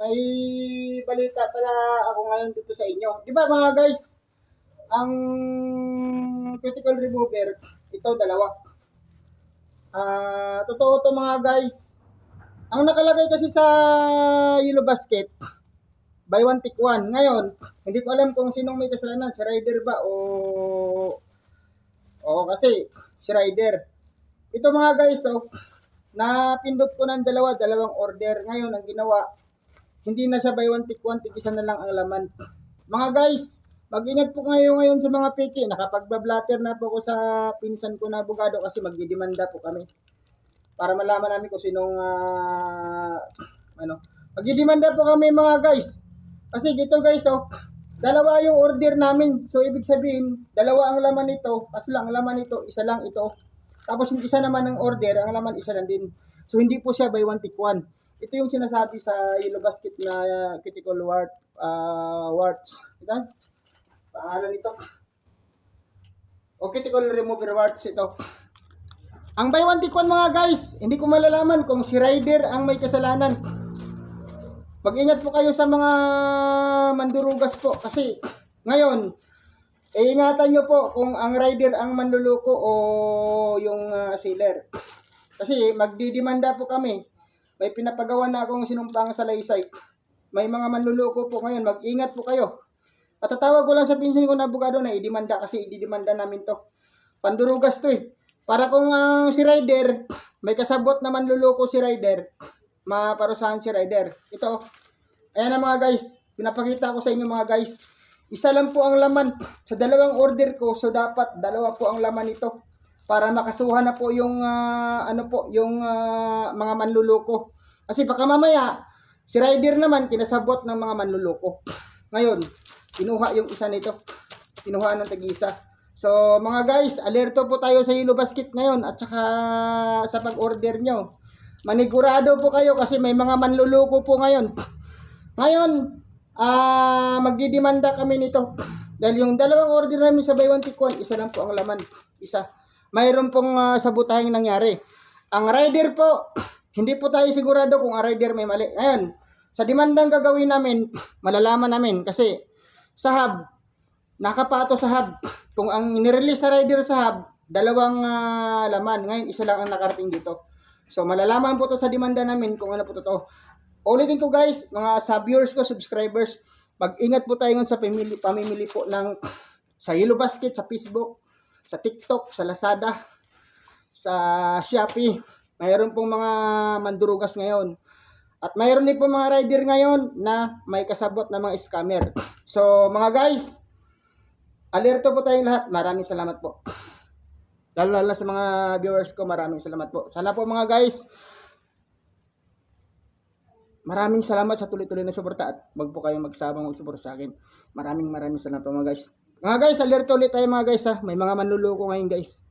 may balita pala ako ngayon dito sa inyo. Di ba mga guys, ang cuticle remover, ito dalawa. Totoo to mga guys. Ang nakalagay kasi sa yellow basket, buy one take one. Ngayon, hindi ko alam kung sinong may kasalanan, si rider ba o kasi si rider. Ito mga guys, napindot ko ng dalawang order. Ngayon, ang ginawa, hindi na siya buy one take one, tig-isa na lang ang laman. Mga guys, mag-ingat po kayo ngayon sa mga piki. Nakapagba-blatter na po ko sa pinsan ko na abogado kasi magdidemanda po kami. Para malaman namin kung sinong magdidemanda po kami mga guys. Kasi dito guys, dalawa yung order namin. So ibig sabihin, dalawa ang laman nito. Kasi lang ang laman nito, isa lang ito. Tapos yung isa naman ng order, ang laman isa lang din. So hindi po siya buy one take one. Ito yung sinasabi sa yellow basket na cuticle warts. Ito? Pangalan nito. O cuticle remover warts ito. Ang buy one take one mga guys, hindi ko malalaman kung si rider ang may kasalanan. Mag-ingat po kayo sa mga mandurugas po kasi ngayon, ingatan nyo po kung ang rider ang manluloko o yung seller. Kasi magdidemanda po kami. May pinapagawa na akong sinumpang sa laysay. May mga manluloko po ngayon. Mag-ingat po kayo. At tatawag ko lang sa pinsan ko na abogado na idemanda kasi ididemanda namin to. Pandurugas to eh. Para kung si rider, may kasabot na manluloko si rider, maparusahan si rider. Ito, ayan na mga guys. Pinapakita ko sa inyo mga guys. Isa lang po ang laman sa dalawang order ko. So dapat dalawa po ang laman nito para makasuhan na po yung mga manluloko. Kasi baka mamaya si rider naman kinasabot ng mga manluloko. Ngayon, kinuha yung isa nito. Kinuha ng tag-isa. So mga guys, alerto po tayo sa yellow basket ngayon at saka sa pag-order nyo. Manigurado po kayo kasi may mga manluloko po ngayon. Ngayon, magdidemanda kami nito. Dahil yung dalawang order namin sa buy one take one, isa lang po ang laman. Isa. Mayroon pong sabotaheng nangyari. Ang rider po, hindi po tayo sigurado kung ang rider may mali. Ngayon, sa demandang gagawin namin, malalaman namin kasi sa hub, nakapato sa hub. Kung ang nirelease sa rider sa hub, dalawang laman. Ngayon, isa lang ang nakarating dito. So, malalaman po to sa demanda namin kung ano po totoo. Ulitin ko guys, mga viewers ko, subscribers, mag-ingat po tayo sa pamimili po ng sa yellow basket, sa Facebook, sa TikTok, sa Lazada, sa Shopee. Mayroon pong mga mandurugas ngayon. At mayroon din po mga rider ngayon na may kasabot na mga scammer. So mga guys, alerto po tayong lahat. Maraming salamat po. Lalo sa mga viewers ko, maraming salamat po. Sana po mga guys, maraming salamat sa tuloy-tuloy na suporta at wag po kayong magsabang magsuporta sa akin. Maraming salamat po mga guys. Mga guys, alerto ulit tayo mga guys ha. May mga manluloko ngayon guys.